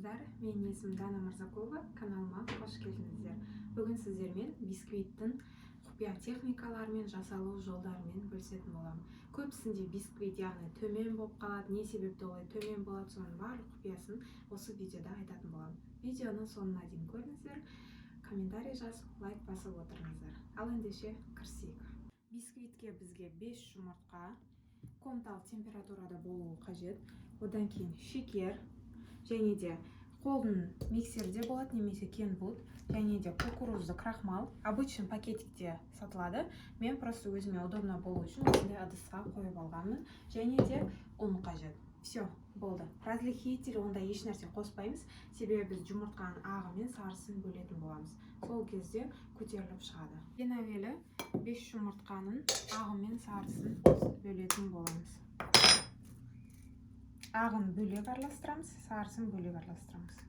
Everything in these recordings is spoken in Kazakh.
армысыздар? Менің есімім Дана Мырзакова, каналыма қош келдіңіздер. Бүгін сіздермен бисквиттің құпия техникаларымен, жасалу жолдарымен бөлісетін боламын. Көбісінде бисквит яғни төмен болып қалады, не себепті олай төмен болады, соның барлық құпиясын осы видеода айтатын боламын. Видеоны соңына дейін көріңіздер, комментарий жазып, лайк басып отырыңыздар. Ал ендеше кірісейік. Бисквитке бізге 5 жұмыртқа комнаталық температурада болуы қажет. Одан кейін шекер, және де қолдың миксерде болады, немесе кенбуд, және де кукурузды крахмал. Обычный пакетикте сатылады. Мен просто өзіме удобно болу үшін осындай ыдысқа қойып алғанмын. Және де ұн қажет. Все, болды. Разлихитель онда еш нәрсе қоспаймыз, себебі біз жұмыртқаның ағы мен сарысын бөлетін боламыз. Сол кезде көтеріліп шығады. Ең әуелі 5 жұмыртқаның ағы мен сарысын бөлетін боламыз. Ағын бөлек араластырамыз, сарысын бөлек араластырамыз.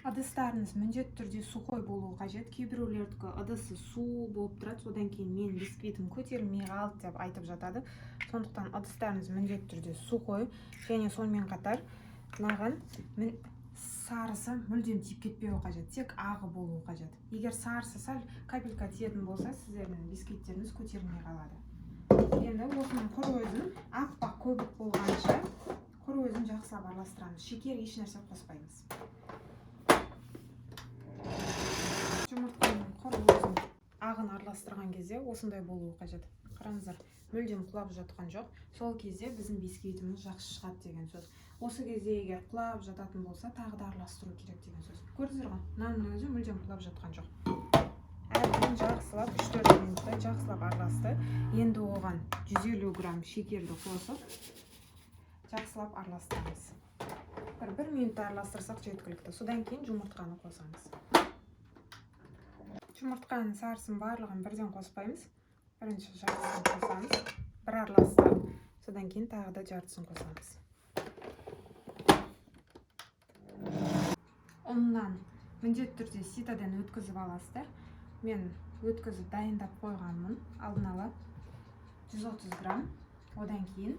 Ыдыстарыңыз міндетті түрде сухой болуы қажет. Кейбіреулердікі ыдысы су болып тұрады, содан кейін мен бисквитім көтерілмей қалды деп айтып жатады. Сондықтан ыдыстарыңыз міндетті түрде сухой, және сонымен қатар мынаған сарысы мүлдем тиіп кетпеуі қажет, тек ағы болуы қажет. Егер сарысы сәл капелька тиетін болса, сіздердің бисквиттеріңіз көтерілмей қалады. Енді осының құр өзін аппақ көбік болғанша құр өзін жақсылап араластырамыз. Шекер еш нәрсе қоспаймыз. Жұмыртқаның құр өзін ағын араластырған кезде осындай болуы қажет. Қараңыздар, мүлдем құлап жатқан жоқ. Сол кезде біздің бисквитіміз жақсы шығады деген сөз. Осы кезде егер құлап жататын болса, тағы да араластыру керек деген сөз. Көрдіңіздер ғой, мынаның өзі мүлдем құлап жатқан жоқ. Әбден жақсылап 3-4 минутта жақсылап араласты. Енді оған 150 грамм шекерді қосып, жақсылап араластырамыз. 1 минутта араластырсақ жеткілікті. Содан кейін жұмыртқаны қосамыз. Жұмыртқаның сарысын барлығын бірден қоспаймыз. Бірінші жартысын қосамыз, бір араластырып, содан кейін тағы да жартысын қосамыз. Ұннан міндетті түрде ситадан өткізіп аласыздар. Мен өткізіп дайындап қойғанмын. Алдын ала 130 грамм. Одан кейін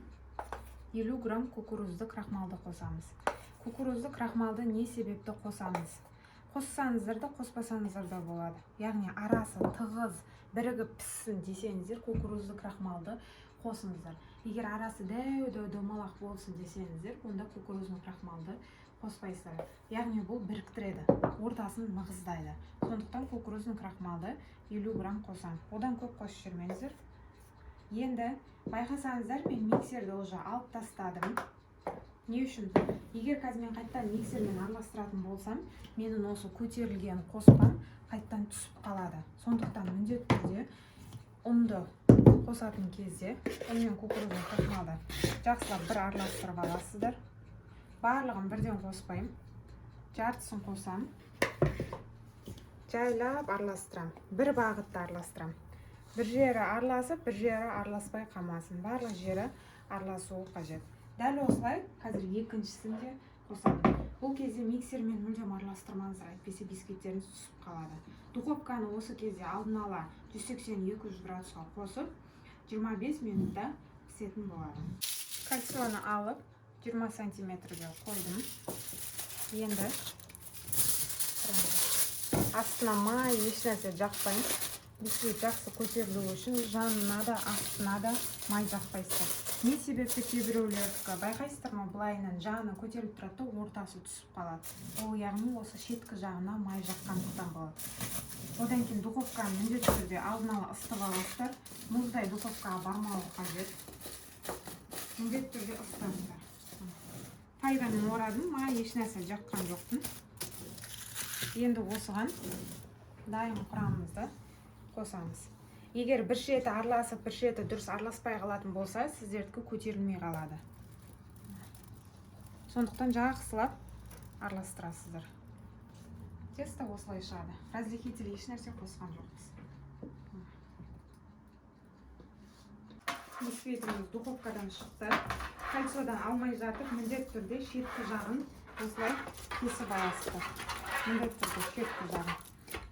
50 грамм кукурузды крахмалды қосамыз. Кукурузды крахмалды не себепті қосамыз? Қоссаңыздар да, қоспасаңыздар да болады. Яғни арасы тығыз, бірігіп піссін десеңіздер, кукурузды крахмалды қосыңыздар. Егер арасы дәу домалақ болсын десеңіздер, онда кукурузды крахмалды қоспайсыздар. Яғни бұл біріктіреді, ортасын мығыздайды. Сондықтан кукурузды крахмалды 50 грамм қосам. Одан көп қосып жүрмеңіздер. Енді байқасаңыздар, мен миксерді уже алып тастадым. Не үшін? Егер қазір мен қайттан миксермен араластыратын болсам, менің осы көтерілген қоспам қайттан түсіп қалады. Сондықтан міндетті түрде ұнды қосатын кезде ұн мен кукурузды крахмалды жақсылап бір араластырып аласыздар. Барлығын бірден қоспайым. Жартысын қосам. Жайлап араластырам. Бір бағытта араластырам. Бір жері араласып, бір жері араласпай қалмасын. Барлық жері араласуы қажет. Дәл осылай қазір екіншісінде қосамын. Бұл кезде миксермен мүлдем араластырмаңыздар, әйтпесе бисквиттеріңіз түсіп қалады. Духовканы осы кезде алдын ала 180-200 градусқа қосып 25 минутта пісетін болады. Кольцоны алып 20 сантиметрге қойдым. Енді астына май еш нәрсе жақпаймын. Бисквит жақсы көтерілу үшін жанына да, астына да май жақпайсыздар. Не себепті кейбіреулердікі байқайсыздар ма, былайынан жаны көтеріліп тұрады, ортасы түсіп қалады. Ол яғни осы шеткі жағына май жаққандықтан болады. Одан кейін духовканы міндетті түрде алдын ала ысытып аласыздар. Мұздай духовкаға бармауы қажет. Міндетті түрде ысытыңыздар. Фольгамен орадым, май еш нәрсе жаққан жоқпын. Енді осыған дайын құрамымызды қосамыз. Егер бір шеті араласып, бір шеті дұрыс араласпай қалатын болса, сіздердікі көтерілмей қалады. Сондықтан жақсылап араластырасыздар. Тесто осылай шығады. Разлихитель еш нәрсе қосқан жоқпыз. Бисквитіміз духовкадан шықты. Кольцодан алмай жатып, міндетті түрде шеткі жағын осылай кесіп аласыздар. Міндетті түрде шеткі жағын.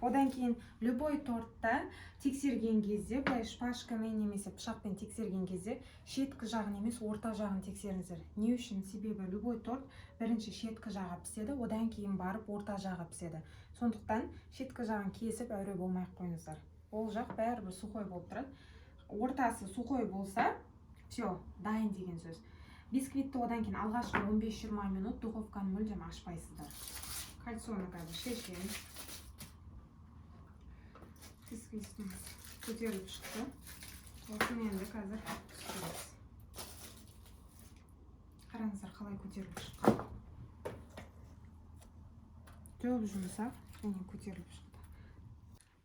Одан кейін любой тортта тексерген кезде, былай шпажкамен немесе пышақпен тексерген кезде шеткі жағын емес, орта жағын тексеріңіздер. Не үшін? Себебі любой торт бірінші шеткі жағы піседі, одан кейін барып орта жағы піседі. Сондықтан шеткі жағын кесіп әуре болмай қойыңыздар. Ол жақ бәрібір сухой болып тұрады. Ортасы сухой болса, все, дайын деген сөз. Бисквитті одан кейін алғашқы 15-20 минут духовканы мүлдем ашпайсыздар. Кальцоны қазір шешеміз. Бисквитіміз көтеріліп шықты. Осыны енді қазір пісіреміз. Қараңыздар қалай көтеріліп шыққан. Жұмсақ және көтеріліп шықты.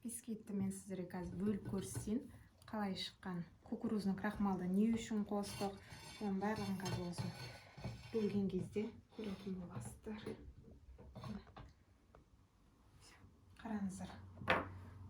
Бисквитті мен сіздерге қазір бөліп көрсетейін. Қалай шыққан. Кукурузный крахмалды не үшін қостық. Оның барлығын қазір осы бөлген кезде көретін боласыздар. Қараңыздар.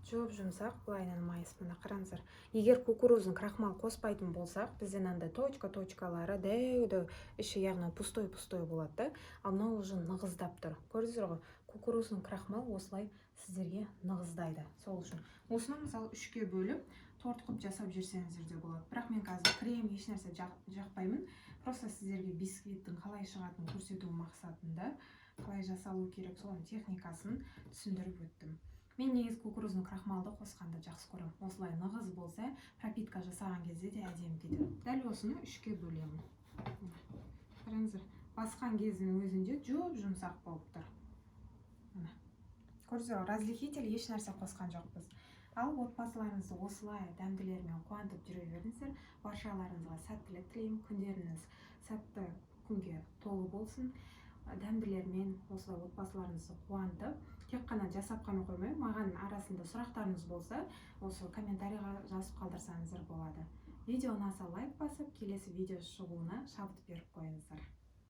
Жұмсақ, былайынан майыс мына қараңыздар. Егер кукурузный крахмал қоспайтын болсақ, бізден андай точкалары дәу іші яғни пустой болады да. Ал мынау уже нығыздап тұр. Көрдіңіздер ғой? Кукурузный крахмал осылай сіздерге нығыздайды. Сол үшін осыны мысалы 3-ке бөліп торт қып жасап жүрсеңіздер де болады. Бірақ мен қазір крем еш нәрсе жақпаймын. Просто сіздерге бисквиттің қалай шығатынын көрсету мақсатында қалай жасалу керек соның техникасын түсіндіріп өттім. Мен негізі кукурузный крахмалды қосқанды жақсы көремін. Осылай нығыз болса, пропитка жасаған кезде де әдемі кетеді. Дәл осыны 3-ке бөлемін. Қараңыздар, басқан кездің өзінде жұмсақ болып тұр. Көрдіңіздер, разрыхитель еш нәрсе қосқан жоқпыз. Ал отбасыларыңызды осылай дәмділермен қуантып жүре беріңіздер. Баршаларыңызға сәттілік тілеймін. Күндеріңіз сәтті күнге толы болсын. Дәмділермен осылай отбасыларыңызды қуантып, тек қана жасап қана қоймай, маған арасында сұрақтарыңыз болса, осы комментарийға жазып қалдырсаңыздар болады. Видео ұнаса лайк басып, келесі видео шығуына шабыт беріп қойыңыздар.